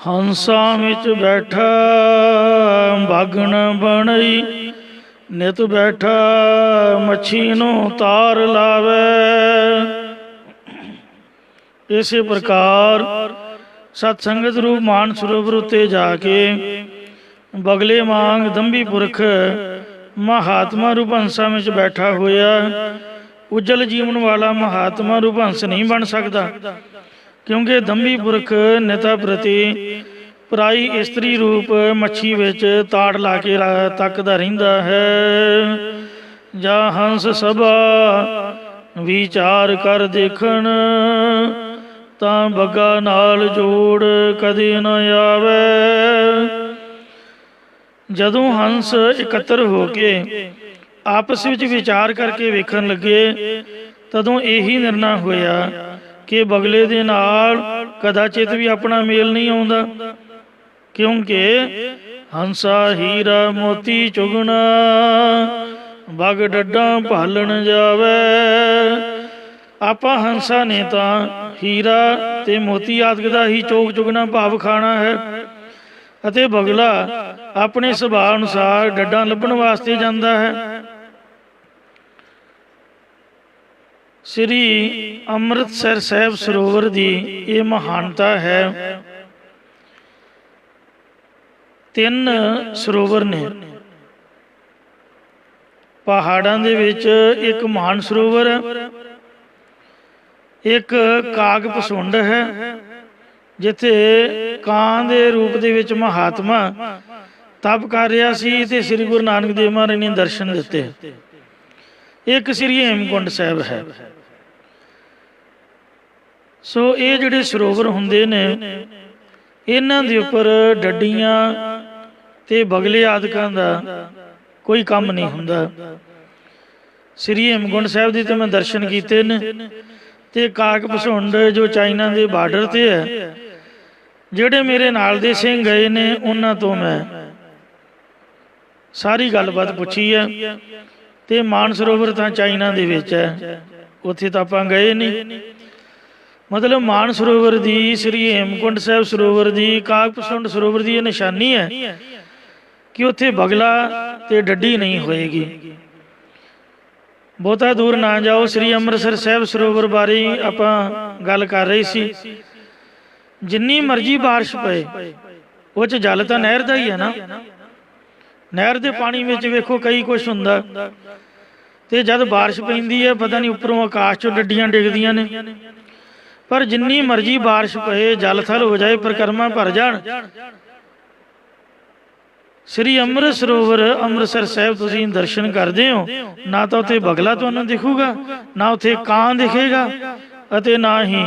ਹੰਸਾਂ ਵਿੱਚ ਬੈਠਾ ਬਾਗਣ ਬਣਈ, ਨਿਤ ਬੈਠਾ ਮੱਛੀ ਨੂੰ ਤਾਰ ਲਾਵੇ। ਇਸੇ ਪ੍ਰਕਾਰ ਸਤਸੰਗਤ ਰੂਪ ਮਾਨ ਸਰੋਵਰ ਉੱਤੇ ਜਾ ਕੇ ਬਗਲੇ ਵਾਂਗ ਦੰਭੀ ਪੁਰਖ ਮਹਾਤਮਾ ਰੂਪ ਹੰਸਾਂ ਵਿੱਚ ਬੈਠਾ ਹੋਇਆ ਉਜਲ ਜੀਵਨ ਵਾਲਾ ਮਹਾਤਮਾ ਰੂਪ ਹੰਸ ਨਹੀਂ ਬਣ ਸਕਦਾ, ਕਿਉਂਕਿ ਦੰਭੀ ਪੁਰਖ ਨਿਤਾ ਪ੍ਰਤੀ ਪਰਾਈ ਇਸਤਰੀ ਰੂਪ ਮੱਛੀ ਵਿੱਚ ਤਾੜ ਲਾ ਕੇ ਤੱਕਦਾ ਰਹਿੰਦਾ ਹੈ। ਜਾਂ ਹੰਸ ਸਭਾ ਵਿਚਾਰ ਕਰ ਦੇਖਣ, ਤਾਂ ਬੱਗਾ ਨਾਲ ਜੋੜ ਕਦੇ ਨਾ ਆਵੇ। ਜਦੋਂ ਹੰਸ ਇਕੱਤਰ ਹੋ ਕੇ ਆਪਸ ਵਿੱਚ ਵਿਚਾਰ ਕਰਕੇ ਵੇਖਣ ਲੱਗੇ, ਤਦੋਂ ਇਹੀ ਨਿਰਣਾ ਹੋਇਆ ਕਿ ਬਗਲੇ ਦੇ ਨਾਲ ਕਦਾਚਿਤ ਵੀ ਆਪਣਾ ਮੇਲ ਨਹੀਂ ਆਉਂਦਾ, ਕਿਉਂਕਿ ਹੰਸਾ ਹੀਰਾ ਮੋਤੀ ਚੁਗਣਾ, ਬਗ ਡੱਡਾਂ ਭਾਲਣ ਜਾਵੇ। ਆਪਾਂ ਹੰਸਾ ਨੇ ਤਾਂ ਹੀਰਾ ਤੇ ਮੋਤੀ ਆਦਿ ਦਾ ਹੀ ਚੋਗ ਚੁਗਣਾ ਭਾਵ ਖਾਣਾ ਹੈ, ਅਤੇ ਬਗਲਾ ਆਪਣੇ ਸੁਭਾਅ ਅਨੁਸਾਰ ਡੱਡਾਂ ਲੱਭਣ ਵਾਸਤੇ ਜਾਂਦਾ ਹੈ। ਸ੍ਰੀ ਅੰਮ੍ਰਿਤਸਰ ਸਾਹਿਬ ਸਰੋਵਰ ਦੀ ਇਹ ਮਹਾਨਤਾ ਹੈ। 3 ਸਰੋਵਰ ਨੇ। ਪਹਾੜਾਂ ਦੇ ਵਿੱਚ ਇੱਕ ਮਾਨ ਸਰੋਵਰ ਹੈ, ਇੱਕ ਕਾਗ ਪਸੁੰਡ ਹੈ, ਜਿੱਥੇ ਕਾਂ ਦੇ ਰੂਪ ਦੇ ਵਿੱਚ ਮਹਾਤਮਾ ਤਪ ਕਰ ਰਿਹਾ ਸੀ ਤੇ ਸ੍ਰੀ ਗੁਰੂ ਨਾਨਕ ਦੇਵ ਮਹਾਰਾਜ ਨੇ ਦਰਸ਼ਨ ਦਿੱਤੇ। ਇੱਕ ਸ੍ਰੀ ਹੇਮਕੁੰਟ ਸਾਹਿਬ ਹੈ। ਸੋ ਇਹ ਜਿਹੜੇ ਸਰੋਵਰ ਹੁੰਦੇ ਨੇ, ਇਹਨਾਂ ਦੇ ਉੱਪਰ ਡੱਡੀਆਂ ਤੇ ਬਗਲੇ ਆਦਿਕਾਂ ਦਾ ਕੋਈ ਕੰਮ ਨਹੀਂ ਹੁੰਦਾ। ਸ੍ਰੀ ਹੇਮਕੁੰਟ ਸਾਹਿਬ ਦੇ ਤੇ ਮੈਂ ਦਰਸ਼ਨ ਕੀਤੇ ਨੇ, ਤੇ ਕਾਗ ਪਸੁੰਡ ਜੋ ਚਾਈਨਾ ਦੇ ਬਾਰਡਰ ਤੇ ਹੈ, ਜਿਹੜੇ ਮੇਰੇ ਨਾਲ ਦੇ ਸਿੰਘ ਗਏ ਨੇ ਉਹਨਾਂ ਤੋਂ ਮੈਂ ਸਾਰੀ ਗੱਲਬਾਤ ਪੁੱਛੀ ਹੈ। ਤੇ ਮਾਨ ਸਰੋਵਰ ਤਾਂ ਚਾਈਨਾ ਦੇ ਵਿੱਚ ਹੈ, ਉੱਥੇ ਤਾਂ ਆਪਾਂ ਗਏ ਨਹੀਂ। ਮਤਲਬ ਮਾਨ ਸਰੋਵਰ ਦੀ, ਸ੍ਰੀ ਹੇਮਕੁੰਟ ਸਾਹਿਬ ਸਰੋਵਰ ਦੀ, ਕਾਗ ਪਸੁੰਡ ਸਰੋਵਰ ਦੀ ਇਹ ਨਿਸ਼ਾਨੀ ਹੈ ਕਿ ਉੱਥੇ ਬਗਲਾ ਤੇ ਡੱਡੀ ਨਹੀਂ ਹੋਏਗੀ। ਬਹੁਤਾ ਦੂਰ ਨਾ ਜਾਓ, ਸ੍ਰੀ ਅੰਮ੍ਰਿਤਸਰ ਸਾਹਿਬ ਸਰੋਵਰ ਬਾਰੇ ਆਪਾਂ ਗੱਲ ਕਰ ਰਹੇ ਸੀ। ਜਿੰਨੀ ਮਰਜ਼ੀ ਬਾਰਿਸ਼ ਪਏ, ਉਹ 'ਚ ਜਲ ਤਾਂ ਨਹਿਰ ਦਾ ਹੀ ਹੈ ਨਾ। ਨਹਿਰ ਦੇ ਪਾਣੀ ਵਿੱਚ ਵੇਖੋ ਕਈ ਕੁਛ ਹੁੰਦਾ, ਤੇ ਜਦ ਬਾਰਿਸ਼ ਪੈਂਦੀ ਹੈ ਪਤਾ ਨਹੀਂ ਉੱਪਰੋਂ ਆਕਾਸ਼ 'ਚੋਂ ਡੱਡੀਆਂ ਡਿੱਗਦੀਆਂ ਨੇ। ਪਰ ਜਿੰਨੀ ਮਰਜ਼ੀ ਬਾਰਿਸ਼ ਪਏ, ਜਲ ਥਲ ਹੋ ਜਾਏ, ਪਰਿਕਰਮਾ ਭਰ ਜਾਣ, ਸ੍ਰੀ ਅੰਮ੍ਰਿਤ ਸਰੋਵਰ ਅੰਮ੍ਰਿਤਸਰ ਸਾਹਿਬ ਤੁਸੀਂ ਦਰਸ਼ਨ ਕਰਦੇ ਹੋ, ਨਾ ਤਾਂ ਉੱਥੇ ਬਗਲਾ ਤੁਹਾਨੂੰ ਦਿਖੂਗਾ, ਨਾ ਉੱਥੇ ਕਾਂ ਦਿਖੇਗਾ, ਅਤੇ ਨਾ ਹੀ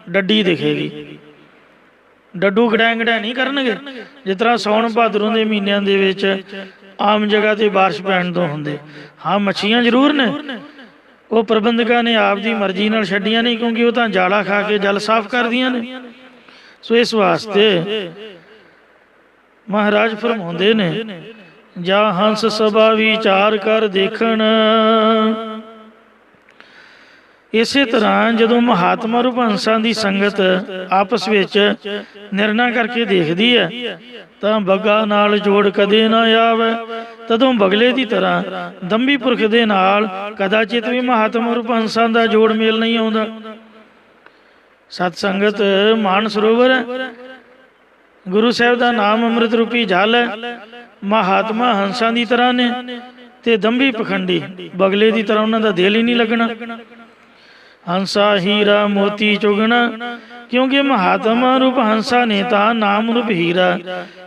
ਡੱਡੀ ਦਿਖੇਗੀ। ਡੱਡੂ ਗੜੈਂ ਗੜੈਂ ਨਹੀਂ ਕਰਨਗੇ, ਜਿਸ ਤਰ੍ਹਾਂ ਸਾਉਣ ਭਾਦਰੋਂ ਦੇ ਮਹੀਨਿਆਂ ਦੇ ਵਿੱਚ ਆਮ ਜਗ੍ਹਾ ਤੇ ਬਾਰਿਸ਼ ਪੈਣ ਤੋਂ ਹੁੰਦੇ। ਹਾਂ, ਮੱਛੀਆਂ ਜ਼ਰੂਰ ਨੇ, ਉਹ ਪ੍ਰਬੰਧਕਾਂ ਨੇ ਆਪ ਦੀ ਮਰਜ਼ੀ ਨਾਲ ਛੱਡੀਆਂ ਨਹੀਂ, ਕਿਉਂਕਿ ਉਹ ਤਾਂ ਜਾਲਾ ਖਾ ਕੇ ਜਲ ਸਾਫ਼ ਕਰਦੀਆਂ ਨੇ। ਸੋ ਇਸ ਵਾਸਤੇ ਮਹਾਰਾਜ ਫਰਮਾਉਂਦੇ ਨੇ, ਜਾਂ ਹੰਸ ਸਭਾ ਵਿਚਾਰ ਕਰ ਦੇਖਣ। ਇਸੇ ਤਰ੍ਹਾਂ ਜਦੋਂ ਮਹਾਤਮਾ ਰੂਪ ਹੰਸਾਂ ਦੀ ਸੰਗਤ ਆਪਸ ਵਿੱਚ ਨਿਰਣਾ ਕਰਕੇ ਦੇਖਦੀ ਹੈ, ਤਾਂ ਬੱਗਾ ਨਾਲ ਜੋੜ ਕਦੇ ਨਾ ਆਵੇ। ਤਦੋਂ ਬਗਲੇ ਦੀ ਤਰ੍ਹਾਂ ਦੰਭੀ ਪੁਰਖ ਦੇ ਨਾਲ ਕਦਾਚਿਤ ਵੀ ਮਹਾਤਮਾ ਰੂਪ ਹੰਸਾਂ ਦਾ ਜੋੜ ਮੇਲ ਨਹੀਂ ਆਉਂਦਾ। ਸਤ ਸੰਗਤ ਮਾਨ ਸਰੋਵਰ ਹੈ, ਗੁਰੂ ਸਾਹਿਬ ਦਾ ਨਾਮ ਅੰਮ੍ਰਿਤ ਰੂਪੀ ਜਲ ਹੈ। ਮਹਾਤਮਾ ਹੰਸਾਂ ਦੀ ਤਰ੍ਹਾਂ ਨੇ, ਤੇ ਦੰਭੀ ਪਖੰਡੀ ਬਗਲੇ ਦੀ ਤਰ੍ਹਾਂ ਉਹਨਾਂ ਦਾ ਦਿਲ ਹੀ ਨਹੀਂ ਲੱਗਣਾ। ਹੰਸਾ ਹੀਰਾ ਮੋਤੀ ਚੁਗਣਾ, ਕਿਉਂਕਿ ਮਹਾਤਮਾ ਰੂਪ ਹੰਸਾ ਨੇ ਤਾਂ ਨਾਮ ਰੂਪ ਹੀਰਾ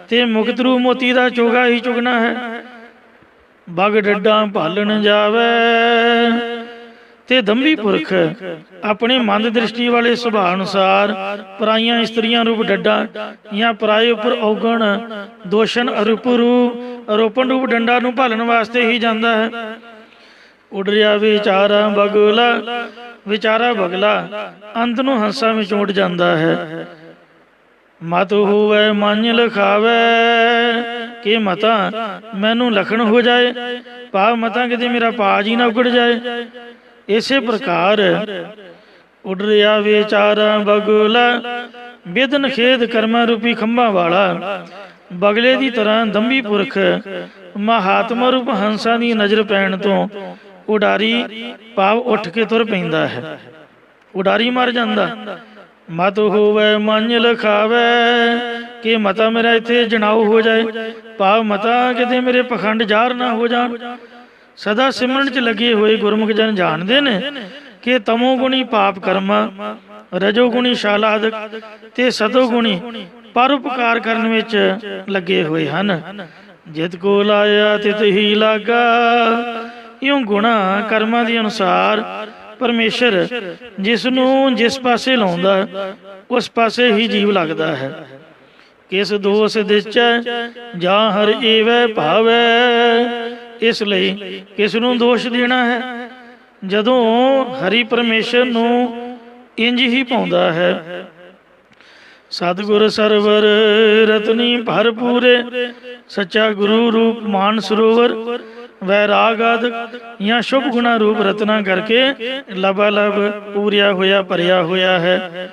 ਤੇ ਮੁਕਤ ਰੂਪ ਮੋਤੀ ਦਾ ਚੋਗਾ ਹੀ ਚੁਗਣਾ ਹੈ। ਬਗ ਡੱਡਾਂ ਭਾਲਣ ਜਾਵੇ, ਤੇ ਦੰਭੀ ਪੁਰਖ ਆਪਣੇ ਮੰਦ ਦ੍ਰਿਸ਼ਟੀ ਵਾਲੇ ਸੁਭਾਅ ਅਨੁਸਾਰ ਪਰਾਈਆਂ ਇਸਤਰੀਆਂ ਰੂਪ ਡੱਡਾਂ ਜਾਂ ਪਰਾਏ ਉੱਪਰ ਔਗਣ ਦੋਸ਼ਨ ਆਰੋਪਣ ਰੂਪ ਡੰਡਾ ਨੂੰ ਭਾਲਣ ਵਾਸਤੇ ਹੀ ਜਾਂਦਾ ਹੈ। ਉੱਡ ਰਿਹਾ ਵਿਚਾਰਾ ਬਗਲਾ, ਵਿਚਾਰਾ ਬਗਲਾ ਅੰਤ ਨੂੰ ਹੰਸਾਂ ਵਿੱਚ ਉੱਡ ਜਾਂਦਾ ਹੈ। ਮਤ ਹੋਵੇ ਮੰਨ ਲਿਖਾਵੇ, ਕਿ ਮਤਾਂ ਮੈਨੂੰ ਲਖਣ ਹੋ ਜਾਏ, ਭਾਵ ਮਤਾਂ ਕਿਤੇ ਮੇਰਾ ਪਾਜ ਹੀ ਨਾ ਉਗੜ ਜਾਏ। ਇਸੇ ਪ੍ਰਕਾਰ ਉੱਡ ਰਿਹਾ ਵਿਚਾਰਾ ਬਗਲਾ, ਵਿਦਨ ਖੇਦ ਕਰਮਾਂ ਰੂਪੀ ਖੰਭਾਂ ਵਾਲਾ ਬਗਲੇ ਦੀ ਤਰ੍ਹਾਂ ਦੰਭੀ ਪੁਰਖ ਮਹਾਤਮਾ ਰੂਪ ਹੰਸਾਂ ਦੀ ਨਜ਼ਰ ਪੈਣ ਤੋਂ ਉਡਾਰੀ ਭਾਵ ਉੱਠ ਕੇ ਤੁਰ ਪੈਂਦਾ ਹੈ, ਉਡਾਰੀ ਮਰ ਜਾਂਦਾ। ਮਤ ਹੋਵੇ ਮੰਨ ਲਖਾਵੇ ਕਿ ਮਤਾ ਮੇਰਾ ਇੱਥੇ ਜਣਾਉ ਹੋ ਜਾਏ, ਭਾਵ ਮਤਾ ਕਿਤੇ ਮੇਰੇ ਪਖੰਡ ਜ਼ਾਹਰ ਨਾ ਹੋ ਜਾਣ। ਸਦਾ ਸਿਮਰਨ 'ਚ ਲੱਗੇ ਹੋਏ ਗੁਰਮੁਖ ਜਨ ਜਾਣਦੇ ਨੇ ਕਿ ਤਮੋ ਗੁਣੀ ਪਾਪ ਕਰਮਾਂ, ਰਜੋ ਗੁਣੀ ਸ਼ਾਲਾਦਕ ਤੇ ਸਤੋ ਗੁਣੀ ਪਰਉਪਕਾਰ ਕਰਨ ਵਿੱਚ ਲੱਗੇ ਹੋਏ ਹਨ। ਜਿਤ ਕੋ ਲਾਇਆ ਤਿਤ ਹੀ ਲਾਗਾ। ਇਉਂ ਗੁਣਾ ਕਰਮਾਂ ਦੇ ਅਨੁਸਾਰ ਪਰਮੇਸ਼ਰ ਜਿਸ ਨੂੰ ਜਿਸ ਪਾਸੇ ਲਾਉਂਦਾ ਉਸ ਪਾਸੇ ਹੀ ਜੀਵ ਲੱਗਦਾ ਹੈ। ਕਿਸ ਦੋਸ ਦਿਚੈ ਜਾਂ ਹਰ ਏਵੈ ਭਾਵੈ। ਇਸ ਲਈ ਕਿਸ ਨੂੰ ਦੋਸ਼ ਦੇਣਾ ਹੈ? ਜਦੋਂ ਹਰੀ ਪਰਮੇਸ਼ਰ ਨੂੰ ਇੰਜ ਹੀ ਪਾਉਂਦਾ ਹੈ। ਸਤਿਗੁਰ ਸਰਵਰ ਰਤਨੀ ਭਰਪੂਰੇ, ਸੱਚਾ ਗੁਰੂ ਰੂਪ ਮਾਨ ਸਰੋਵਰ, ਵੈਰਾਗ ਆਦਿਕ ਜਾਂ ਸ਼ੁਭ ਗੁਣਾ ਰੂਪ ਰਤਨਾ ਕਰਕੇ ਲਬਾ ਲਬ ਪੂਰਿਆ ਹੋਇਆ ਭਰਿਆ ਹੋਇਆ ਹੈ।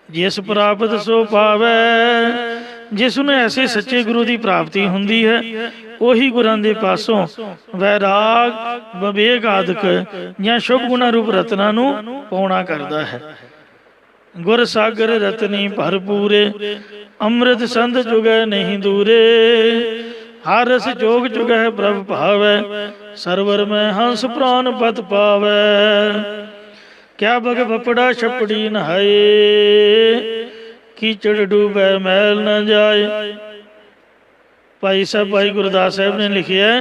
ਜਿਸ ਪ੍ਰਾਪਤ ਸੋ ਪਾਵੈ। ਜਿਸ ਨੂੰ ਐਸੇ ਸੱਚੇ ਗੁਰੂ ਦੀ ਪ੍ਰਾਪਤੀ ਹੁੰਦੀ ਹੈ ਉਹੀ ਗੁਰਾਂ ਦੇ ਪਾਸੋਂ ਵੈਰਾਗ ਵਿਵੇਕ ਆਦਿਕ ਜਾਂ ਸ਼ੁਭ ਗੁਣਾ ਰੂਪ ਰਤਨਾ ਨੂੰ ਪਾਉਣਾ ਕਰਦਾ ਹੈ। ਗੁਰ ਸਾਗਰ ਰਤਨੀ ਭਰਪੂਰੇ, ਅੰਮ੍ਰਿਤ ਸੰਧ ਜੁਗੈ ਨਹੀਂ ਦੂਰੇ। ਹਰ ਰਸ ਜੋਗ ਜੁਗੈ ਪ੍ਰਭ ਭਾਵੈ, ਸਰਵਰ ਮੈਂ ਹੰਸ ਪ੍ਰਾਨ ਪਤ ਪਾਵੈ। ਕਿਆ ਬਗ ਬਪੜਾ ਛਪੜੀ ਨਹਾਏ, ਕੀਚੜ ਡੂਬੈ ਮੈਲ ਨ ਜਾਏ। ਭਾਈ ਸਾਹਿਬ ਭਾਈ ਗੁਰਦਾਸ ਸਾਹਿਬ ਨੇ ਲਿਖਿਆ,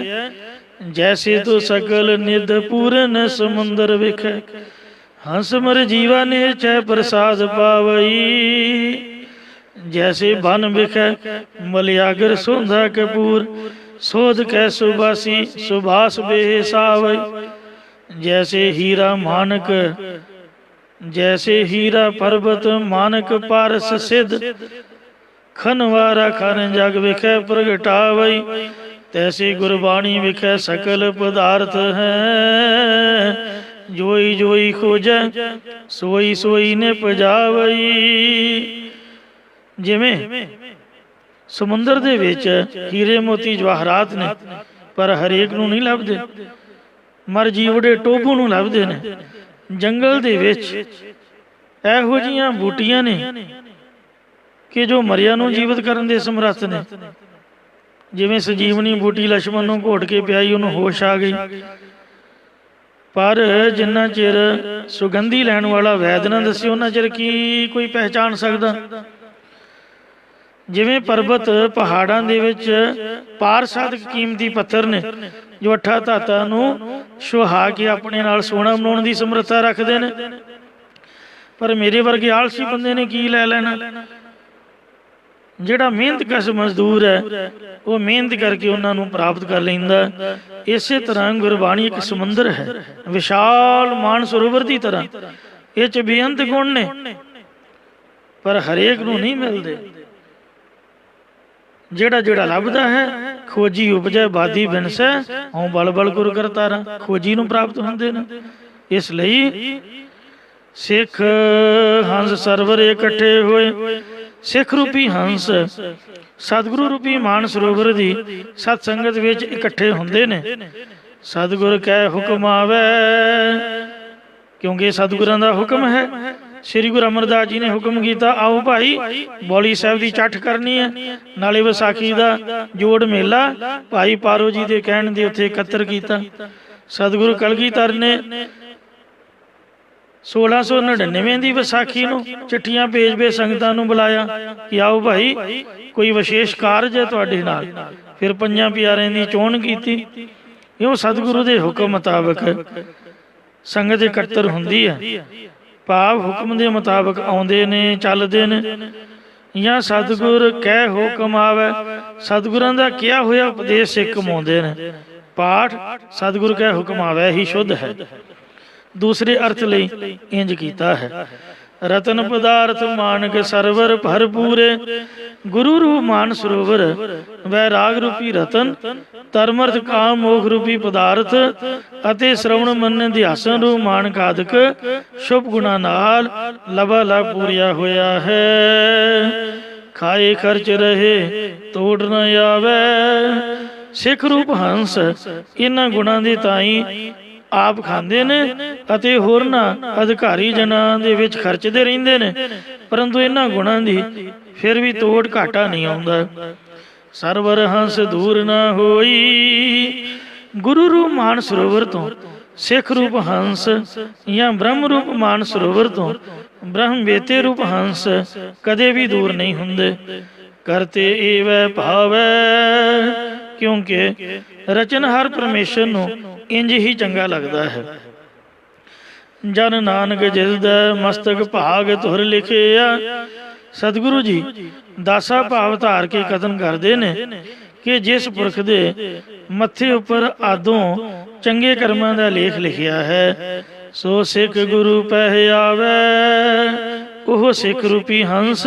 ਜੈਸੇ ਤੋ ਸਕਲ ਨਿਧ ਪੂਰਨ ਸਮੁੰਦਰ ਵਿਖੇ, ਹੰਸ ਮਰ ਜੀਵਾ ਨੇ ਚੈ ਪ੍ਰਸਾਦ ਪਾਵਈ। ਜੈਸੇ ਬਨ ਵਿਖੇ ਮਲਿਆਗਰ ਸੋਂਧਾ ਕਪੂਰ, ਸੋਧ ਕੈ ਸੁਬਾਸੀ ਸੁਭਾਸ ਬੇਹਿਸਾਵਈ। ਜੈਸੇ ਹੀਰਾ ਮਾਨਕ, ਜੈਸੇ ਹੀਰਾ ਪਰਬਤ ਮਾਨਕ ਪਾਰਸ ਸਿੱਧ, ਖਨਵਾਰਾ ਖਨ ਜਗ ਵਿਖੇ ਪ੍ਰਗਟਾਵਈ। ਤੈਸੀ ਗੁਰਬਾਣੀ ਵਿਖੇ ਸਕਲ ਪਦਾਰਥ ਹੈ, ਜੋਈ ਜੋਈ ਖੋਜੈ ਸੋਈ ਸੋਈ ਨੇ ਪਜਾਵਈ। ਜਿਵੇਂ ਸਮੁੰਦਰ ਦੇ ਵਿੱਚ ਹੀਰੇ ਮੋਤੀ ਜਵਾਹਰਾਤ ਨੇ, ਪਰ ਹਰੇਕ ਨੂੰ ਨਹੀਂ ਲੱਭਦੇ, ਮਰ ਜੀਵੜੇ ਟੋਭੂ ਨੂੰ ਲੱਭਦੇ ਨੇ। ਜੰਗਲ ਦੇ ਵਿੱਚ ਇਹੋ ਜਿਹੀਆਂ ਬੂਟੀਆਂ ਨੇ ਕਿ ਜੋ ਮਰਿਆ ਨੂੰ ਜੀਵਤ ਕਰਨ ਦੇ ਸਮਰੱਥ ਨੇ। ਜਿਵੇਂ ਸੰਜੀਵਨੀ ਬੂਟੀ ਲਛਮਣ ਨੂੰ ਘੋਟ ਕੇ ਪਿਆਈ, ਉਹਨੂੰ ਹੋਸ਼ ਆ ਗਈ। ਪਰ ਜਿੰਨਾ ਚਿਰ ਸੁਗੰਧੀ ਲੈਣ ਵਾਲਾ ਵੈਦ ਨਾ ਦੱਸੇ ਉਹਨਾਂ ਚਿਰ ਕੀ ਕੋਈ ਪਹਿਚਾਣ ਸਕਦਾ। ਜਿਵੇਂ ਪਰਬਤ ਪਹਾੜਾਂ ਦੇ ਵਿੱਚ ਪਾਰ ਸਾਧਕ ਕੀਮਤੀ ਪੱਥਰ ਨੇ ਜੋ ਅੱਠਾਂ ਧਾਤਾਂ ਨੂੰ ਸੁਹਾ ਕੇ ਆਪਣੇ ਨਾਲ ਸੋਨਾ ਬਣਾਉਣ ਦੀ ਸਮਰੱਥਾ ਰੱਖਦੇ ਨੇ, ਪਰ ਮੇਰੇ ਵਰਗੇ ਆਲਸੀ ਬੰਦੇ ਨੇ ਕੀ ਲੈ ਲੈਣਾ। ਜਿਹੜਾ ਮਿਹਨਤਕਸ਼ ਮਜ਼ਦੂਰ ਹੈ ਉਹ ਮਿਹਨਤ ਕਰਕੇ ਉਹਨਾਂ ਨੂੰ ਪ੍ਰਾਪਤ ਕਰ ਲੈਂਦਾ। ਇਸੇ ਤਰ੍ਹਾਂ ਗੁਰਬਾਣੀ ਇੱਕ ਸਮੁੰਦਰ ਹੈ, ਵਿਸ਼ਾਲ ਮਾਨ ਸਰੋਵਰ ਦੀ ਤਰ੍ਹਾਂ। ਇਹ 'ਚ ਬੇਅੰਤ ਗੁਣ ਨੇ, ਪਰ ਹਰੇਕ ਨੂੰ ਨਹੀਂ ਮਿਲਦੇ। ਜਿਹੜਾ ਜਿਹੜਾ ਲੱਭਦਾ ਹੈ, ਖੋਜੀ ਉਪਜੈ ਬਾਦੀ ਬਿਨਸੈ, ਹਉ ਬਲ ਬਲ ਗੁਰ ਕਰਤਾਰਾ। ਖੋਜੀ ਨੂੰ ਪ੍ਰਾਪਤ ਹੁੰਦੇ ਨੇ। ਇਸ ਲਈ ਸਿੱਖ ਹੰਸ ਸਰਵਰ ਇਕੱਠੇ ਹੋਏ। ਸਿੱਖ ਰੂਪੀ ਹੰਸ ਸਤਿਗੁਰੂ ਰੂਪੀ ਮਾਨ ਸਰੋਵਰ ਦੀ ਸਤ ਸੰਗਤ ਵਿੱਚ ਇਕੱਠੇ ਹੁੰਦੇ ਨੇ। ਸਤਿਗੁਰ ਕੈ ਹੁਕਮ ਆਵੈ, ਕਿਉਂਕਿ ਸਤਿਗੁਰਾਂ ਦਾ ਹੁਕਮ ਹੈ। ਸ੍ਰੀ ਗੁਰੂ ਅਮਰਦਾਸ ਜੀ ਨੇ ਹੁਕਮ ਕੀਤਾ, ਆਓ ਭਾਈ ਬੋਲੀ ਸਾਹਿਬ ਦੀ ਚੱਠ ਕਰਨੀ ਹੈ। ਨਾਲੇ ਵਿਸਾਖੀ ਦਾ ਜੋੜ ਮੇਲਾ ਭਾਈ ਪਾਰੋ ਜੀ ਦੇ ਕਹਿਣ ਦੇ ਉੱਥੇ ਇਕੱਤਰ ਕੀਤਾ। ਸਤਿਗੁਰੂ ਕਲਗੀਧਰ ਨੇ 1699 ਦੀ ਵਿਸਾਖੀ ਨੂੰ ਚਿੱਠੀਆਂ ਭੇਜ ਸੰਗਤਾਂ ਨੂੰ ਬੁਲਾਇਆ ਕਿ ਆਓ ਭਾਈ ਕੋਈ ਵਿਸ਼ੇਸ਼ ਕਾਰਜ ਹੈ ਤੁਹਾਡੇ ਨਾਲ। ਫਿਰ ਪੰਜਾਂ ਪਿਆਰਿਆਂ ਦੀ ਚੋਣ ਕੀਤੀ। ਇਉਂ ਸਤਿਗੁਰੂ ਦੇ ਹੁਕਮ ਮੁਤਾਬਕ ਸੰਗਤ ਇਕੱਤਰ ਹੁੰਦੀ ਹੈ। ਭਾਵ ਹੁਕਮ ਦੇ ਮੁਤਾਬਕ ਆਉਂਦੇ ਨੇ, ਚੱਲਦੇ ਨੇ। ਜਾਂ ਸਤਿਗੁਰ ਕਹਿ ਹੁਕਮ ਆਵੇ, ਸਤਿਗੁਰਾਂ ਦਾ ਕਿਹਾ ਹੋਇਆ ਉਪਦੇਸ਼ ਸਿੱਖ ਕਮਾਉਂਦੇ ਨੇ। ਪਾਠ ਸਤਿਗੁਰ ਕਹਿ ਹੁਕਮ ਆਵੇ ਹੀ ਸ਼ੁੱਧ ਹੈ। ਦੂਸਰੇ ਅਰਥ ਲਈ ਇੰਜ ਕੀਤਾ ਹੈ। रतन पदार्थ मानक सरवर भरपूरे। गुरु रूप मान सरोवर वैराग रूपी रतन धर्मर्थ काम मोख रूपी पदार्थ ਅਤੇ श्रवण मन ध्यासन रूप मानक आदਿਕ शुभ गुणा नाल लबा लभ पूरिया होया है। खाए खर्च रहे ਤੋੜ न आवे। सिख रूप हंस इन्हां गुणां ਦੇ ਤਾਈਂ ਆਪ ਖਾਂਦੇ ਨੇ ਅਤੇ ਹੋਰਨਾਂ ਅਧਿਕਾਰੀ ਜਨਾਂ ਦੇ ਵਿੱਚ ਖਰਚਦੇ ਰਹਿੰਦੇ ਨੇ, ਪਰੰਤੂ ਇਹਨਾਂ ਗੁਣਾਂ ਦੀ ਫਿਰ ਵੀ ਤੋੜ ਘਾਟਾ ਨਹੀਂ ਆਉਂਦਾ। ਸਰਵਰ ਹੰਸ ਦੂਰ ਨਾ ਹੋਈ। ਗੁਰੂ ਰੂਪ ਮਾਨ ਸਰੋਵਰ ਤੋਂ ਸਿੱਖ ਰੂਪ ਹੰਸ ਜਾਂ ਬ੍ਰਹਮ ਰੂਪ ਮਾਨ ਸਰੋਵਰ ਤੋਂ ਬ੍ਰਹਮ ਵੇਤੇ ਰੂਪ ਹੰਸ ਕਦੇ ਵੀ ਦੂਰ ਨਹੀਂ ਹੁੰਦੇ। ਕਰਤੇ ਏਵੈ ਭਾਵੈ, ਕਿਉਂਕਿ ਰਚਨਹਾਰ ਪਰਮੇਸ਼ਰ ਨੂੰ ਇੰਜ ਹੀ ਚੰਗਾ ਲੱਗਦਾ ਹੈ। ਜਨ ਨਾਨਕ ਜਿਸ ਦਾ ਮਸਤਕ ਭਾਗ ਤੁਰ ਲਿਖਿਆ। ਸਤਿਗੁਰੂ ਜੀ ਦਾਸਾ ਭਾਵ ਧਾਰ ਕੇ ਕਥਨ ਕਰਦੇ ਨੇ ਕਿ ਜਿਸ ਪੁਰਖ ਦੇ ਮੱਥੇ ਉੱਪਰ ਆਦੋਂ ਚੰਗੇ ਕਰਮਾਂ ਦਾ ਲੇਖ ਲਿਖਿਆ ਹੈ, ਸੋ ਸਿੱਖ ਗੁਰੂ ਪਹਿ ਆਵੇ। ਉਹ ਸਿੱਖ ਰੂਪੀ ਹੰਸ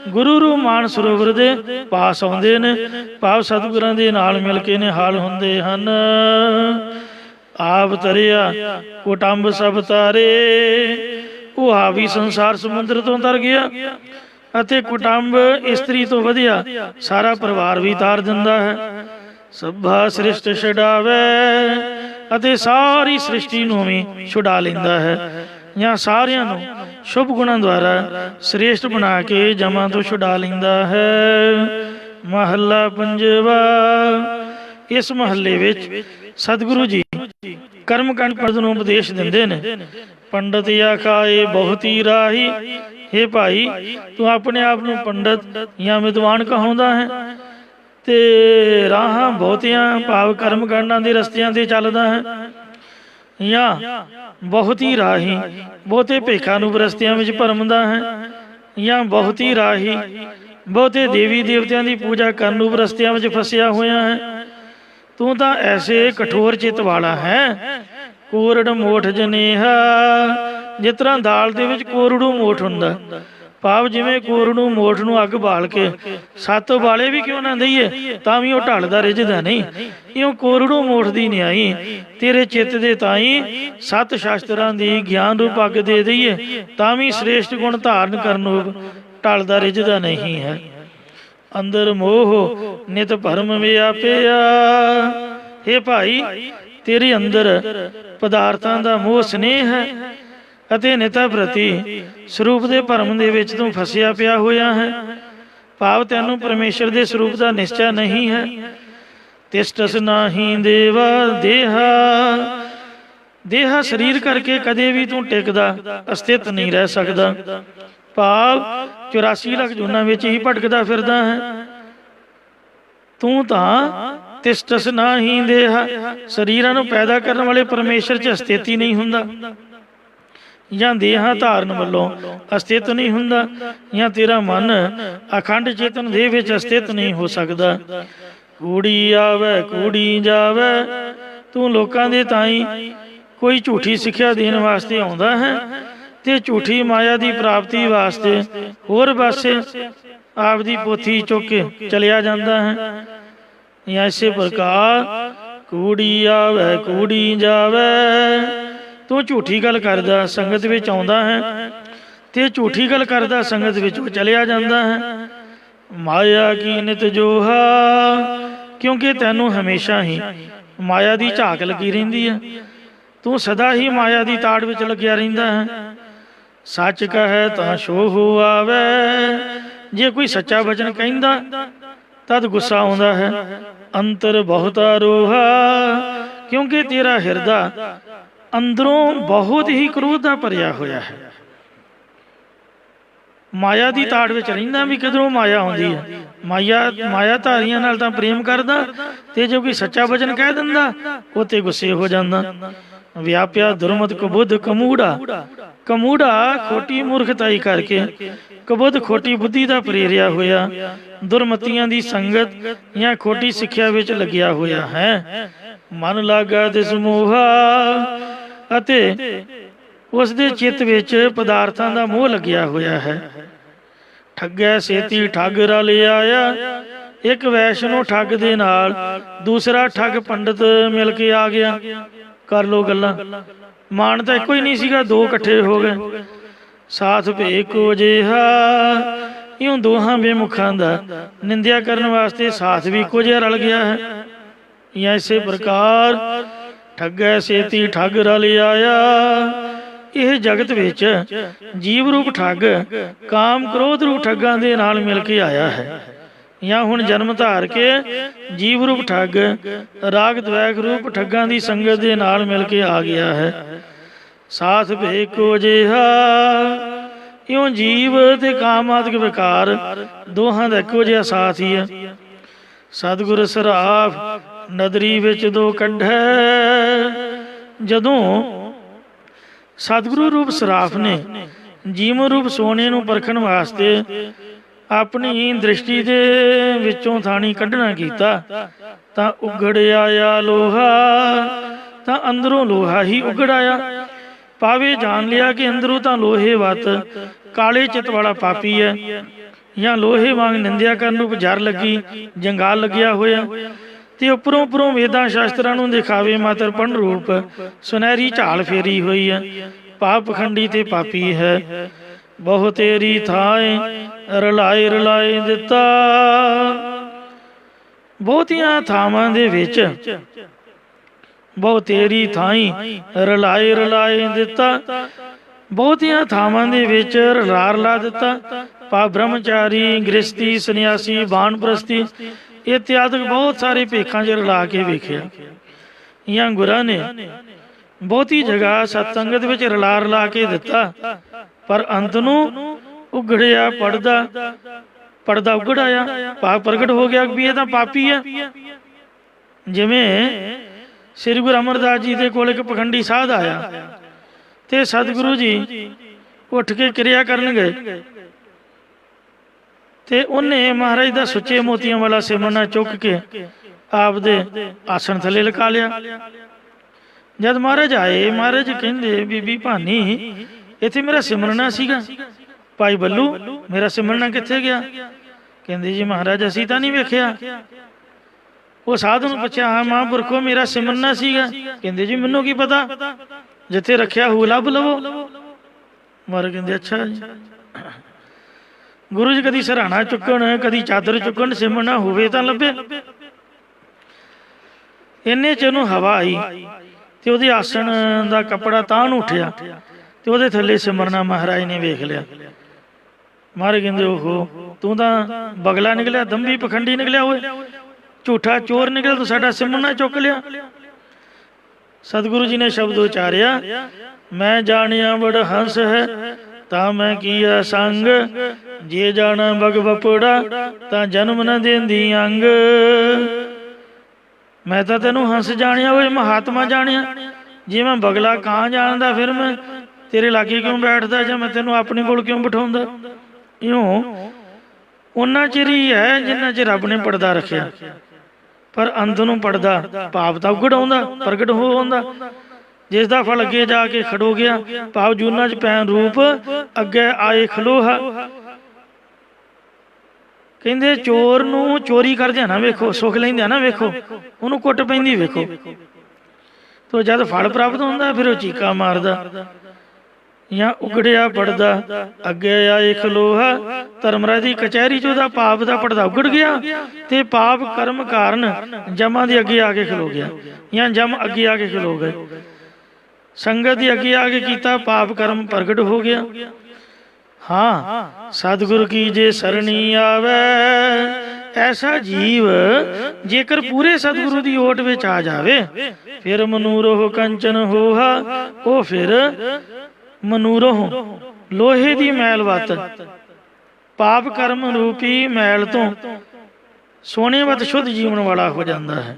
ਗੁਰੂ ਰੂ ਮਾਨ ਸਰੋਵਰ ਦੇ ਪਾਸ ਆਉਂਦੇ ਨੇ, ਭਾਵ ਸਤਿਗੁਰਾਂ ਦੇ ਨਾਲ ਮਿਲ ਕੇ ਨਿਹਾਲ ਹੁੰਦੇ ਹਨ। ਆਪ ਤਰਿਆ ਕੁਟੰਬ ਸਭ ਤਾਰੇ। ਉਹ ਆਪ ਹੀ ਸੰਸਾਰ ਸਮੁੰਦਰ ਤੋਂ ਤਰ ਗਿਆ ਅਤੇ ਕੁਟੰਬ ਇਸਤਰੀ ਤੋਂ ਵਧਿਆ ਸਾਰਾ ਪਰਿਵਾਰ ਵੀ ਤਾਰ ਦਿੰਦਾ ਹੈ। ਸਭਾ ਸ੍ਰਿਸ਼ਟ ਛਡਾਵੇ, ਅਤੇ ਸਾਰੀ ਸ੍ਰਿਸ਼ਟੀ ਨੂੰ ਵੀ ਛੁਡਾ ਲੈਂਦਾ ਹੈ, ਜਾਂ ਸਾਰਿਆਂ ਨੂੰ ਸ਼ੁਭ ਗੁਣਾਂ ਦੁਆਰਾ ਸ੍ਰੇਸ਼ਟ ਬਣਾ ਕੇ ਜਮਾਂ ਤੋਂ ਛੁਡਾ ਲੈਂਦਾ ਹੈ। ਮਹੱਲਾ ਪੰਜਵਾ। ਇਸ ਮਹੱਲੇ ਵਿੱਚ ਸਤਿਗੁਰੂ ਜੀ ਕਰਮ ਕਾਂਡ ਪੰਡਤ ਨੂੰ ਉਪਦੇਸ਼ ਦਿੰਦੇ ਨੇ। ਪੰਡਤ ਆਖਾਏ ਬਹੁਤੀ ਰਾਹੀ। ਹੇ ਭਾਈ, ਤੂੰ ਆਪਣੇ ਆਪ ਨੂੰ ਪੰਡਤ ਜਾਂ ਵਿਦਵਾਨ ਕਹਾਉਂਦਾ ਹੈ ਤੇ ਰਾਹਾਂ ਬਹੁਤਿਆਂ ਭਾਵ ਕਰਮ ਕਾਂਡਾਂ ਦੇ ਰਸਤਿਆਂ ਤੇ ਚੱਲਦਾ ਹੈ, ਜਾਂ ਬਹੁਤੀ ਰਾਹੀ ਬਹੁਤੇ ਭੇਖਾਂ ਨੂੰ ਰਸਤਿਆਂ ਵਿੱਚ ਭਰਮਦਾ ਹੈ, ਜਾਂ ਬਹੁਤੀ ਰਾਹੀ ਬਹੁਤੇ ਦੇਵੀ ਦੇਵਤਿਆਂ ਦੀ ਪੂਜਾ ਕਰਨ ਨੂੰ ਰਸਤਿਆਂ ਵਿੱਚ ਫਸਿਆ ਹੋਇਆ ਹੈ। ਤੂੰ ਤਾਂ ਐਸੇ ਕਠੋਰ ਚਿੱਤ ਵਾਲਾ ਹੈ। ਕੋਰੜ ਮੋਠ ਜਨੇਹਾ। ਜਿਸ ਤਰ੍ਹਾਂ ਦਾਲ ਦੇ ਵਿੱਚ ਕੋਰੜੂ ਮੋਠ ਹੁੰਦਾ, ਭਾਵ ਜਿਵੇਂ ਕੋਰੜੂ ਮੋਠ ਨੂੰ ਅੱਗ ਬਾਲ ਕੇ 7 ਉਬਾਲੇ ਵੀ ਕਿਉਂ ਨਾ ਦਈਏ ਤਾਂ ਵੀ ਉਹ ਢਲਦਾ ਰਿੱਝਦਾ ਨਹੀਂ, ਇਉਂ ਕੋਰੜੂ ਮੋਠ ਦੀ ਨਿਆਈ ਤੇਰੇ ਚਿੱਤ ਦੇ ਤਾਈਂ 7 ਸ਼ਾਸਤਰਾਂ ਦੀ ਗਿਆਨ ਰੂਪ ਅੱਗ ਦੇ ਦਈਏ ਤਾਂ ਵੀ ਸ੍ਰੇਸ਼ਟ ਗੁਣ ਧਾਰਨ ਕਰਨ ਨੂੰ ਢਲਦਾ ਰਿੱਝਦਾ ਨਹੀਂ ਹੈ। ਅੰਦਰ ਮੋਹ ਨਿਤ ਭਰਮ ਵਿਆਪਿਆ। ਹੇ ਭਾਈ, ਤੇਰੇ ਅੰਦਰ ਪਦਾਰਥਾਂ ਦਾ ਮੋਹ ਸਨੇਹ ਹੈ ਅਤੇ ਨਿਤਾ ਪ੍ਰਤੀ ਸਰੂਪ ਦੇ ਭਰਮ ਦੇ ਵਿੱਚ ਤੂੰ ਫਸਿਆ ਪਿਆ ਹੋਇਆ ਹੈ, ਭਾਵ ਤੈਨੂੰ ਪਰਮੇਸ਼ਰ ਦੇ ਸਰੂਪ ਦਾ ਨਿਸ਼ਚਾ ਨਹੀਂ ਹੈ। ਤਿਸ਼ਟਸ ਨਾਹੀ ਦੇਵਾ ਦੇਹਾ। ਦੇਹਾ ਸਰੀਰ ਕਰਕੇ ਕਦੇ ਵੀ ਤੂੰ ਟਿਕਦਾ ਅਸਥਿਤ ਨਹੀਂ ਰਹਿ ਸਕਦਾ, ਭਾਵ 84 ਲੱਖ ਜੂਨਾਂ ਵਿੱਚ ਹੀ ਭਟਕਦਾ ਫਿਰਦਾ ਹੈ। ਤੂੰ ਤਾਂ ਤਿਸ਼ਟਸ ਨਾਹੀ ਦੇਹਾ, ਸਰੀਰਾਂ ਨੂੰ ਪੈਦਾ ਕਰਨ ਵਾਲੇ ਪਰਮੇਸ਼ਰ 'ਚ ਅਸਥਿਤ ਹੀ ਨਹੀਂ ਹੁੰਦਾ, ਜਾਂ ਦੇਹਾਂ ਧਾਰਨ ਵੱਲੋਂ ਅਸਥਿਤ ਨਹੀਂ ਹੁੰਦਾ, ਜਾਂ ਤੇਰਾ ਮਨ ਅਖੰਡ ਚੇਤਨ ਦੇਹ ਵਿੱਚ ਅਸਥਿਤ ਨਹੀਂ ਹੋ ਸਕਦਾ। ਕੂੜੀ ਆਵੇ ਕੂੜੀ ਜਾਵੇ। ਤੂੰ ਲੋਕਾਂ ਦੇ ਤਾਈਂ ਕੋਈ ਝੂਠੀ ਸਿੱਖਿਆ ਦੇਣ ਵਾਸਤੇ ਆਉਂਦਾ ਹੈ ਤੇ ਝੂਠੀ ਮਾਇਆ ਦੀ ਪ੍ਰਾਪਤੀ ਵਾਸਤੇ ਹੋਰ ਪਾਸੇ ਆਪਦੀ ਪੋਥੀ ਚੁੱਕ ਕੇ ਚਲਿਆ ਜਾਂਦਾ ਹੈ। ਐਸੇ ਪ੍ਰਕਾਰ ਕੂੜੀ ਆਵੇ ਕੂੜੀ ਜਾਵੇ। ਤੂੰ ਝੂਠੀ ਗੱਲ ਕਰਦਾ ਸੰਗਤ ਵਿੱਚ ਆਉਂਦਾ ਹੈ ਤੇ ਝੂਠੀ ਗੱਲ ਕਰਦਾ ਸੰਗਤ ਵਿੱਚ ਉਹ ਚਲਿਆ ਜਾਂਦਾ ਹੈ। ਮਾਇਆ ਕੀ ਨਿਤ ਜੋਹਾ। ਕਿਉਂਕਿ ਤੈਨੂੰ ਹਮੇਸ਼ਾ ਹੀ ਮਾਇਆ ਦੀ ਝਾਕ ਲੱਗੀ ਰਹਿੰਦੀ ਹੈ, ਤੂੰ ਸਦਾ ਹੀ ਮਾਇਆ ਦੀ ਤਾੜ ਵਿੱਚ ਲੱਗਿਆ ਰਹਿੰਦਾ ਹੈ। ਸੱਚ ਕਹੈ ਤਾਂ ਛੋਹ ਆਵੇ। ਜੇ ਕੋਈ ਸੱਚਾ ਵਚਨ ਕਹਿੰਦਾ ਤਦ ਗੁੱਸਾ ਆਉਂਦਾ ਹੈ। ਅੰਤਰ ਬਹੁਤਾ ਰੋਹਾ। ਕਿਉਂਕਿ ਤੇਰਾ ਹਿਰਦਾ ਅੰਦਰੋਂ ਬਹੁਤ ਹੀ ਕ੍ਰੋਧ ਦਾ ਭਰਿਆ ਹੋਇਆ ਹੈ। ਮਾਇਆ ਦੀ ਤਾੜ ਵਿੱਚ ਰਹਿੰਦਾ ਵੀ ਕਿਧਰੋਂ ਮਾਇਆ ਆਉਂਦੀ ਹੈ। ਮਾਇਆ ਧਾਰੀਆਂ ਨਾਲ ਤਾਂ ਪ੍ਰੇਮ ਕਰਦਾ, ਤੇ ਜੇ ਕੋਈ ਸੱਚਾ ਵਚਨ ਕਹਿ ਦਿੰਦਾ ਉਹ ਤੇ ਗੁੱਸੇ ਹੋ ਜਾਂਦਾ। ਵਿਆਪਿਆ ਦੁਰਮਤ ਕਬੁੱਧ ਕਮੂੜਾ। ਕਮੂੜਾ ਖੋਟੀ ਮੂਰਖਤਾਈ ਕਰਕੇ ਕਬੁੱਧ ਖੋਟੀ ਬੁੱਧੀ ਦਾ ਪ੍ਰੇਰਿਆ ਹੋਇਆ ਦੁਰਮਤੀਆਂ ਦੀ ਸੰਗਤ ਜਾਂ ਖੋਟੀ ਸਿੱਖਿਆ ਵਿੱਚ ਲੱਗਿਆ ਹੋਇਆ ਹੈ। ਮਨ ਲਾਗਾ ਤਿਸ ਮੋਹਾ। ਅਤੇ ਉਸ ਦੇ ਚਿੱਤ ਵਿੱਚ ਪਦਾਰਥਾਂ ਦਾ ਮੋਹ ਲੱਗਿਆ ਹੋਇਆ ਹੈ। ਠੱਗੈ ਛੇਤੀ ਠੱਗ ਰਲ ਆਇਆ। ਇੱਕ ਵੈਸ਼ਨੋ ਠੱਗ ਦੇ ਨਾਲ ਦੂਸਰਾ ਠੱਗ ਪੰਡਤ ਮਿਲ ਕੇ ਆ ਗਿਆ। ਕਰ ਲੋ ਗੱਲਾਂ। ਮਾਣ ਤਾਂ ਇੱਕੋ ਹੀ ਨਹੀਂ ਸੀਗਾ, ਦੋ ਇਕੱਠੇ ਹੋ ਗਏ। ਸਾਥ ਭੇ ਕੋ ਜਿਹਾ, ਇਉਂ ਦੋਹਾਂ ਬੇਮੁਖਾਂ ਦਾ ਨਿੰਦਿਆ ਕਰਨ ਵਾਸਤੇ ਸਾਥ ਵੀ ਇੱਕੋ ਜਿਹਾ ਰਲ ਗਿਆ ਹੈ। ਜਾਂ ਇਸੇ ਪ੍ਰਕਾਰ ਠੱਗੈ ਛੇਤੀ ਠੱਗ ਰਲ ਆਇਆ। ਇਹ ਜਗਤ ਵਿੱਚ ਜੀਵ ਰੂਪ ਠੱਗ ਕਾਮ ਕ੍ਰੋਧ ਰੂਪ ਠੱਗਾਂ ਦੇ ਨਾਲ ਮਿਲ ਕੇ ਆਇਆ ਹੈ। ਜਾਂ ਹੁਣ ਜਨਮ ਧਾਰ ਕੇ ਜੀਵ ਰੂਪ ਠੱਗ ਰਾਗ ਦਵੈਗ ਰੂਪ ਠੱਗਾਂ ਦੀ ਸੰਗਤ ਦੇ ਨਾਲ ਮਿਲ ਕੇ ਆ ਗਿਆ ਹੈ। ਸਾਥ ਭੇ ਕੋ ਜਿਹਾ, ਇਉਂ ਜੀਵ ਤੇ ਕਾਮਾਦਿਕ ਵਿਕਾਰ ਦੋਹਾਂ ਦਾ ਇੱਕੋ ਜਿਹਾ ਸਾਥ ਹੀ ਹੈ। ਸਤਿਗੁਰ ਸਰਾਫ ਨਦਰੀ ਵਿੱਚ ਦੋ ਕੱਢੈ। ਜਦੋਂ ਸਤਿਗੁਰੂ ਰੂਪ ਸਰਾਫ ਨੇ ਜੀਵ ਰੂਪ ਸੋਨੇ ਨੂੰ ਪਰਖਣ ਵਾਸਤੇ ਆਪਣੀ ਦ੍ਰਿਸ਼ਟੀ ਦੇ ਵਿੱਚੋਂ ਥਾਣੀ ਕੱਢਣਾ ਕੀਤਾ ਤਾਂ ਉਗੜ ਆਇਆ ਲੋਹਾ। ਤਾਂ ਅੰਦਰੋਂ ਲੋਹਾ ਹੀ ਉਗੜ ਆਇਆ। ਪਾਵੇ ਜਾਣ ਲਿਆ ਕਿ ਅੰਦਰੋਂ ਤਾਂ ਲੋਹੇ ਵੱਤ ਕਾਲੇ ਚਿੱਤ ਵਾਲਾ ਪਾਪੀ ਹੈ। ਜਾਂ ਲੋਹੇ ਵਾਂਗ ਨਿੰਦਿਆ ਕਰਨ ਨੂੰ ਜਰ ਲੱਗੀ, ਜੰਗਾਲ ਲੱਗਿਆ ਹੋਇਆ। ਤੇ ਉੱਪਰੋਂ ਉੱਪਰੋਂ ਵੇਦਾਂ ਸ਼ਾਸਤਰਾਂ ਨੂੰ ਦਿਖਾਵੇ ਮਾਤਰ ਪਣ ਰੂਪ ਸੁਨਹਿਰੀ ਝਾਲ ਫੇਰੀ ਹੋਈ ਹੈ। ਪਾਪ ਪਖੰਡੀ ਤੇ ਪਾਪੀ ਹੈ। ਬਹੁ ਤੇਰੀ ਥਾਏ ਰਲਾਏ ਰਲਾਏ ਦਿੱਤਾ। ਬਹੁਤੀਆਂ ਥਾਵਾਂ ਦੇ ਵਿੱਚ ਬਹੁ ਤੇਰੀ ਥਾਈ ਰਲਾਏ ਰਲਾਏ ਦਿੱਤਾ। ਬਹੁਤੀਆਂ ਥਾਵਾਂ ਦੇ ਵਿੱਚ ਰਲਾ ਰਲਾ ਦਿੱਤਾ। ਪਾ ਬ੍ਰਹਮਚਾਰੀ, ਗ੍ਰਸਤੀ, ਸੰਨਿਆਸੀ, ਬਾਣਪ੍ਰਸਤੀ ਇਤਿਆਦਿਕ ਬਹੁਤ ਸਾਰੇ ਭੇਖਾਂ 'ਚ ਰਲਾ ਕੇ ਵੇਖਿਆ। ਜਾਂ ਗੁਰਾਂ ਨੇ ਬਹੁਤੀ ਜਗ੍ਹਾ ਸਤਸੰਗਤ ਵਿੱਚ ਰਲਾ ਰਲਾ ਕੇ ਦਿੱਤਾ, ਪਰ ਅੰਤ ਨੂੰ ਉਗੜਿਆ ਪੜਦਾ ਉਗੜ ਆਇਆ। ਪਾਪ ਪ੍ਰਗਟ ਹੋ ਗਿਆ ਵੀ ਇਹ ਤਾਂ ਪਾਪੀ ਹੈ। ਜਿਵੇਂ ਸ੍ਰੀ ਗੁਰੂ ਅਮਰਦਾਸ ਜੀ ਦੇ ਕੋਲ ਇੱਕ ਪਖੰਡੀ ਸਾਧ ਆਇਆ ਤੇ ਸਤਿਗੁਰੂ ਜੀ ਉੱਠ ਕੇ ਕਿਰਿਆ ਕਰਨ ਗਏ ਤੇ ਉਹਨੇ ਮਹਾਰਾਜ ਦਾ ਸੁੱਚੇ ਮੋਤੀਆਂ ਵਾਲਾ ਸਿਮਰਨਾ ਚੁੱਕ ਕੇ ਆਪਦੇ ਆਸਣ ਥੱਲੇ ਲਗਾ ਲਿਆ। ਜਦ ਮਹਾਰਾਜ ਆਏ, ਮਹਾਰਾਜ ਕਹਿੰਦੇ ਬੀਬੀ ਭਾਨੀ ਇੱਥੇ ਮੇਰਾ ਸਿਮਰਨਾ ਸੀਗਾ। ਭਾਈ ਬੱਲੂ ਮੇਰਾ ਸਿਮਰਨਾ ਕਿੱਥੇ ਗਿਆ? ਕਹਿੰਦੇ ਜੀ ਮਹਾਰਾਜ ਅਸੀਂ ਤਾਂ ਨਹੀਂ ਵੇਖਿਆ। ਉਹ ਸਾਧੂ ਨੂੰ ਪੁੱਛਿਆ, ਹਾਂ ਮਹਾਂਪੁਰਖੋ ਮੇਰਾ ਸਿਮਰਨਾ ਸੀਗਾ। ਕਹਿੰਦੇ ਜੀ ਮੈਨੂੰ ਕੀ ਪਤਾ, ਜਿੱਥੇ ਰੱਖਿਆ ਹੋ ਲੱਭ ਲਵੋ। ਮਹਾਰਾਜ ਕਹਿੰਦੇ ਅੱਛਾ ਜੀ। ਗੁਰੂ ਜੀ ਕਦੀ ਸਰਾਣਾ ਚੁੱਕਣ, ਕਦੀ ਚਾਦਰ ਚੁੱਕਣ, ਸਿਮਰਨਾ ਹੋਵੇ ਤਾਂ ਲੱਭੇ। ਇੰਨੇ ਚ ਉਹਨੂੰ ਹਵਾ ਆਈ ਤੇ ਉਹਦੇ ਆਸਣ ਦਾ ਕੱਪੜਾ ਤਾਂ ਨੂੰ ਉੱਠਿਆ ਤੇ ਉਹਦੇ ਥੱਲੇ ਸਿਮਰਨਾ ਮਹਾਰਾਜ ਨੇ ਵੇਖ ਲਿਆ। ਮਹਾਰਾਜ ਕਹਿੰਦੇ ਓਹੋ ਤੂੰ ਤਾਂ ਬਗਲਾ ਨਿਕਲਿਆ, ਦੰਭੀ ਪਖੰਡੀ ਨਿਕਲਿਆ, ਹੋਏ ਝੂਠਾ ਚੋਰ ਨਿਕਲਿਆ, ਤੂੰ ਸਾਡਾ ਸਿਮਰਨਾ ਚੁੱਕ ਲਿਆ। ਸਤਿਗੁਰੂ ਜੀ ਨੇ ਸ਼ਬਦ ਉਚਾਰਿਆ, ਮੈਂ ਜਾਣਿਆ ਬੜ ਹੰਸ ਹੈ ਤਾਂ ਮੈਂ ਕੀਆ ਸੰਗ। ਜੇ ਜਾਣਾ ਬਗ ਬਪੜਾ ਤਾਂ ਜਨਮ ਨਾ ਦੇਂਦੀ ਅੰਗ। ਮੈਂ ਤਾਂ ਤੈਨੂੰ ਹੰਸ ਜਾਣਿਆ, ਓਏ ਮਹਾਤਮਾ ਜਾਣਿਆ। ਜੇ ਮੈਂ ਬਗਲਾ ਕਾਂ ਜਾਣਦਾ ਫਿਰ ਮੈਂ ਤੇਰੇ ਲਾਗੇ ਕਿਉਂ ਬੈਠਦਾ, ਜਾਂ ਮੈਂ ਤੈਨੂੰ ਆਪਣੇ ਕੋਲ ਕਿਉਂ ਬਿਠਾਉਂਦਾ। ਇਉਂ ਉਹਨਾਂ ਚਿਰ ਹੀ ਹੈ ਜਿੰਨਾ ਚਿਰ ਰੱਬ ਨੇ ਪੜਦਾ ਰੱਖਿਆ, ਪਰ ਅੰਤ ਨੂੰ ਪੜਦਾ ਪਾਪ ਤਾਂ ਉਗੜ ਆਉਂਦਾ, ਪ੍ਰਗਟ ਹੋ ਆਉਂਦਾ, ਜਿਸ ਦਾ ਫਲ ਅੱਗੇ ਜਾ ਕੇ ਖੜੋ ਗਿਆ। ਭਾਵ ਜੂਨਾਂ 'ਚ ਪੈਣ ਰੂਪ ਅੱਗੇ ਆਏ ਖਲੋਹਾ। ਕਹਿੰਦੇ ਚੋਰ ਨੂੰ ਚੋਰੀ ਕਰਦਿਆਂ ਨਾ ਵੇਖੋ, ਸੁੱਖ ਲੈਂਦਿਆਂ ਨਾ ਵੇਖੋ, ਉਹਨੂੰ ਕੁੱਟ ਪੈਂਦੀ ਵੇਖੋ। ਤੋ ਜਦ ਫਲ ਪ੍ਰਾਪਤ ਹੁੰਦਾ ਫਿਰ ਉਹ ਚੀਕਾ ਮਾਰਦਾ। ਜਾਂ ਉਗੜਿਆ ਪੜਦਾ ਅੱਗੇ ਆਏ ਖਲੋਹਾ। ਧਰਮਰਾਜ ਦੀ ਕਚਹਿਰੀ 'ਚ ਉਹਦਾ ਪਾਪ ਦਾ ਪੜਦਾ ਉਗੜ ਗਿਆ ਤੇ ਪਾਪ ਕਰਮ ਕਾਰਨ ਜਮਾਂ ਦੇ ਅੱਗੇ ਆ ਕੇ ਖਲੋ ਗਿਆ, ਜਾਂ ਜਮ ਅੱਗੇ ਆ ਕੇ ਖਲੋ ਗਏ। ਸੰਗਤ ਦੀ ਅੱਗੇ ਆ ਕੇ ਕੀਤਾ, ਪਾਪ ਕਰਮ ਪ੍ਰਗਟ ਹੋ ਗਿਆ। ਹਾਂ ਸਤਿਗੁਰ ਕੀ ਜੇ ਸਰਣੀ ਆਵੇ, ਐਸਾ ਜੀਵ ਜੇਕਰ ਪੂਰੇ ਸਤਿਗੁਰੂ ਦੀ ਓਟ ਵਿੱਚ ਆ ਜਾਵੇ, ਫਿਰ ਮਨੂਰੋ ਕੰਚਨ ਹੋਹਾ। ਉਹ ਫਿਰ ਮਨੂਰੋ ਲੋਹੇ ਦੀ ਮੈਲ ਵੱਤ, ਪਾਪ ਕਰਮ ਰੂਪੀ ਮੈਲ ਤੋਂ ਸੋਨੇ ਵੱਤ ਸ਼ੁੱਧ ਜੀਵਨ ਵਾਲਾ ਹੋ ਜਾਂਦਾ ਹੈ।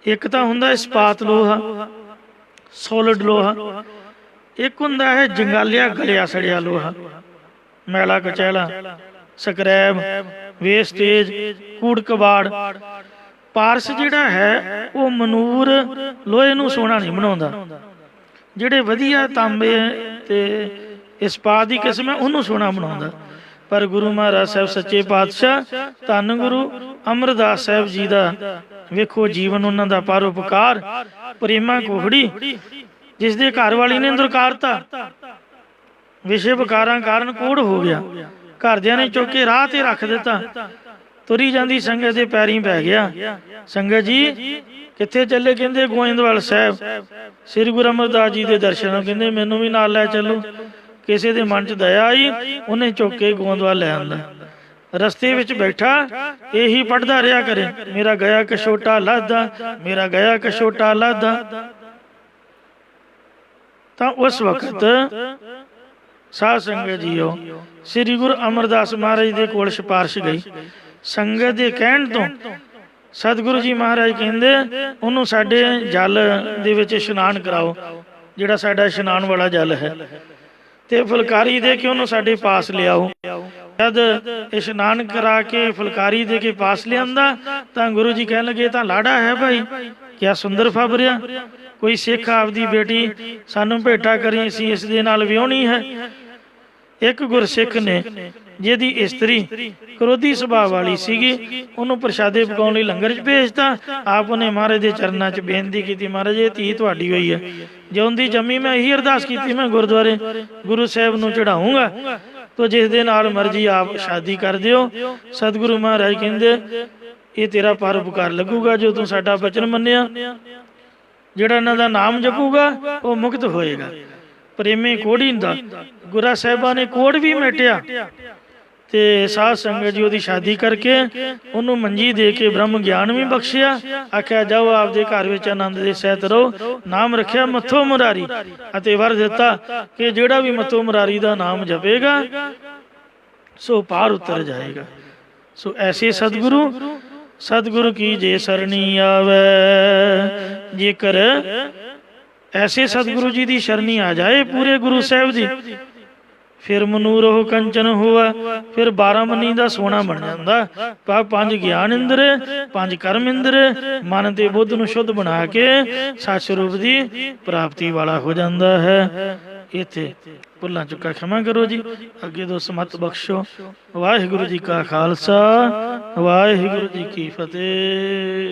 ਇੱਕ ਤਾਂ ਹੁੰਦਾ ਇਸਪਾਤ ਲੋਹਾ, ਸੋਲਿਡ ਲੋਹਾ। ਇੱਕ ਹੁੰਦਾ ਹੈ ਜੰਗਾਲਿਆ ਗਲਿਆ ਸੜਿਆ ਲੋਹਾ, ਮੈਲਾ ਕਚੈਲਾ, ਸਕਰੈਬ, ਵੇਸਟੇਜ, ਕੂੜ ਕਬਾੜ। ਪਾਰਸ ਜਿਹੜਾ ਹੈ ਉਹ ਮਨੂਰ ਲੋਹੇ ਨੂੰ ਸੋਨਾ ਨਹੀਂ ਬਣਾਉਂਦਾ। ਜਿਹੜੇ ਵਧੀਆ ਤਾਂਬੇ ਤੇ ਇਸਪਾਤ ਦੀ ਕਿਸਮ ਹੈ ਉਹਨੂੰ ਸੋਨਾ ਬਣਾਉਂਦਾ। ਪਰ ਗੁਰੂ ਮਹਾਰਾਜ ਸਾਹਿਬ ਸੱਚੇ ਪਾਤਸ਼ਾਹ ਧੰਨ ਗੁਰੂ ਅਮਰਦਾਸ ਸਾਹਿਬ ਜੀ ਦਾ ਵੇਖੋ ਜੀਵਨ, ਉਹਨਾਂ ਦਾ ਪਰਉਪਕਾਰ। ਪ੍ਰੇਮਾ ਕੋਹੜੀ ਜਿਸ ਦੇ ਘਰ ਵਾਲੀ ਨੇ ਦੁਰਕਾਰਤਾ, ਵਿਸ਼ੇ ਵਿਕਾਰਾਂ ਕਾਰਨ ਕੋੜ ਹੋ ਗਿਆ, ਘਰਦਿਆਂ ਨੇ ਚੁੱਕ ਕੇ ਰਾਹ ਤੇ ਰੱਖ ਦਿੱਤਾ। ਤੁਰੀ ਜਾਂਦੀ ਸੰਗਤ ਦੇ ਪੈਰੀਂ ਪੈ ਗਿਆ। ਸੰਗਤ ਜੀ ਕਿੱਥੇ ਚੱਲੇ? ਕਹਿੰਦੇ ਗੋਇੰਦਵਾਲ ਸਾਹਿਬ ਸ੍ਰੀ ਗੁਰੂ ਅਮਰਦਾਸ ਜੀ ਦੇ ਦਰਸ਼ਨ। ਕਹਿੰਦੇ ਮੈਨੂੰ ਵੀ ਨਾਲ ਲੈ ਚੱਲੋ। ਕਿਸੇ ਦੇ ਮਨ 'ਚ ਦਇਆ ਆਈ, ਉਹਨੇ ਚੁੱਕ ਕੇ ਗੋਇੰਦਵਾਲ ਲੈ ਆਂਦਾ। ਰਸਤੇ ਵਿੱਚ ਬੈਠਾ ਇਹੀ ਪੜ੍ਹਦਾ ਰਿਹਾ ਕਰੇ, ਮੇਰਾ ਗਿਆ ਕਛੋਟਾ ਲਾਦਾ, ਮੇਰਾ ਗਿਆ ਕਛੋਟਾ ਲਾਦਾ। ਤਾਂ ਉਸ ਵਕਤ ਸਾਧ ਸੰਗਤ ਜੀਓ ਸ੍ਰੀ ਗੁਰੂ ਅਮਰਦਾਸ ਮਹਾਰਾਜ ਦੇ ਕੋਲ ਸਿਫਾਰਿਸ਼ ਗਈ। ਸੰਗਤ ਦੇ ਕਹਿਣ ਤੋਂ ਸਤਿਗੁਰੂ ਜੀ ਮਹਾਰਾਜ ਕਹਿੰਦੇ ਉਹਨੂੰ ਸਾਡੇ ਜਲ ਦੇ ਵਿੱਚ ਇਸ਼ਨਾਨ ਕਰਾਓ, ਜਿਹੜਾ ਸਾਡਾ ਇਸ਼ਨਾਨ ਵਾਲਾ ਜਲ ਹੈ, ਤੇ ਫੁਲਕਾਰੀ ਦੇ ਕੇ ਉਹਨੂੰ ਸਾਡੇ ਪਾਸ ਲਿਆਓ। ਜਦ ਇਸ਼ਨਾਨ ਕਰਾ ਕੇ ਫੁਲਕਾਰੀ ਦੇ ਕੇ ਪਾਸ ਲਿਆਂਦਾ ਤਾਂ ਗੁਰੂ ਜੀ ਕਹਿਣ ਲੱਗੇ ਤਾਂ ਲਾੜਾ ਹੈ ਭਾਈ, ਕਿਆ ਸੁੰਦਰ ਫਾਬਰਿਆ। ਕੋਈ ਸਿੱਖ ਆਪਦੀ ਬੇਟੀ ਸਾਨੂੰ ਭੇਟਾ ਕਰੀ, ਅਸੀਂ ਇਸ ਦੇ ਨਾਲ ਵਿਆਹਣੀ ਹੈ। ਇੱਕ ਗੁਰਸਿੱਖ ਨੇ ਜਿਹਦੀ ਇਸਤਰੀ ਕ੍ਰੋਧੀ ਸੁਭਾਅ ਵਾਲੀ ਸੀਗੀ, ਉਹਨੂੰ ਪ੍ਰਸ਼ਾਦੇ ਪਕਾਉਣ ਲਈ ਲੰਗਰ 'ਚ ਭੇਜਤਾ। ਆਪ ਉਹਨੇ ਮਹਾਰਾਜ ਦੇ ਚਰਨਾਂ 'ਚ ਬੇਨਤੀ ਕੀਤੀ, ਮਹਾਰਾਜ ਇਹ ਧੀ ਤੁਹਾਡੀ ਹੋਈ ਹੈ, ਜਿਉਂਦੀ ਜੰਮੀ ਮੈਂ ਇਹੀ ਅਰਦਾਸ ਕੀਤੀ ਮੈਂ ਗੁਰਦੁਆਰੇ ਗੁਰੂ ਸਾਹਿਬ ਨੂੰ ਚੜਾਊਂਗਾ, ਤੋ ਜਿਸ ਦੇ ਨਾਲ ਮਰਜ਼ੀ ਆਪ ਸ਼ਾਦੀ ਕਰ ਦਿਓ। ਸਤਿਗੁਰੂ ਮਹਾਰਾਜ ਕਹਿੰਦੇ ਇਹ ਤੇਰਾ ਪਰਉਪਕਾਰ ਲੱਗੂਗਾ ਜੋ ਤੂੰ ਸਾਡਾ ਬਚਨ ਮੰਨਿਆ। ਜਿਹੜਾ ਇਹਨਾਂ ਦਾ ਨਾਮ ਜਪੂਗਾ ਉਹ ਮੁਕਤ ਹੋਏਗਾ। ਪ੍ਰੇਮੇ ਕੋੜੀ ਦਾ ਗੁਰਾਂ ਸਾਹਿਬਾਂ ਨੇ ਕੋੜ ਵੀ ਮੇਟਿਆ ਤੇ ਸਾਧ ਸੰਗਤ ਜੀ ਉਹਦੀ ਸ਼ਾਦੀ ਕਰਕੇ ਉਹਨੂੰ ਮੰਜੀ ਦੇ ਕੇ ਬ੍ਰਹਮ ਗਿਆਨ ਵੀ ਬਖਸ਼ਿਆ। ਆਖਿਆ ਜਾਓ ਆਪਦੇ ਘਰ ਵਿੱਚ ਆਨੰਦ ਦੇ ਸਹਿਤ ਰਹੋ। ਨਾਮ ਰੱਖਿਆ ਮੱਥੋ ਮੁਰਾਰੀ ਅਤੇ ਵਰ ਦਿੱਤਾ ਕਿ ਜਿਹੜਾ ਵੀ ਮੱਥੋ ਮੁਰਾਰੀ ਦਾ ਨਾਮ ਜਪੇਗਾ ਸੋ ਪਾਰ ਉਤਰ ਜਾਏਗਾ। ਸੋ ਐਸੇ ਸਤਿਗੁਰੂ ਕੀ ਜੇ ਸਰਣੀ ਆਵੇ, ਜੇਕਰ ਐਸੇ ਸਤਿਗੁਰੂ ਜੀ ਦੀ ਸ਼ਰਣੀ ਆ ਜਾਏ ਪੂਰੇ ਗੁਰੂ ਸਾਹਿਬ ਦੀ, ਫਿਰ ਮਨੂਰੋ ਕੰਚਨ ਹੋਆ, ਫਿਰ 12 ਮਨੀ ਦਾ ਸੋਨਾ ਬਣ ਜਾਂਦਾ। 5 ਗਿਆਨ ਇੰਦਰ, 5 ਕਰਮ ਇੰਦਰ, ਮਨ ਤੇ ਬੁੱਧ ਨੂੰ ਸ਼ੁੱਧ ਬਣਾ ਕੇ ਸੱਚ ਸਰੂਪ ਦੀ ਪ੍ਰਾਪਤੀ ਵਾਲਾ ਹੋ ਜਾਂਦਾ ਹੈ। ਇੱਥੇ ਭੁੱਲਾਂ ਚੁੱਕਾ ਖਿਮਾ ਕਰੋ ਜੀ, ਅੱਗੇ ਤੋਂ ਸਮਤ ਬਖਸ਼ੋ। ਵਾਹਿਗੁਰੂ ਜੀ ਕਾ ਖਾਲਸਾ, ਵਾਹਿਗੁਰੂ ਜੀ ਕੀ ਫਤਿਹ।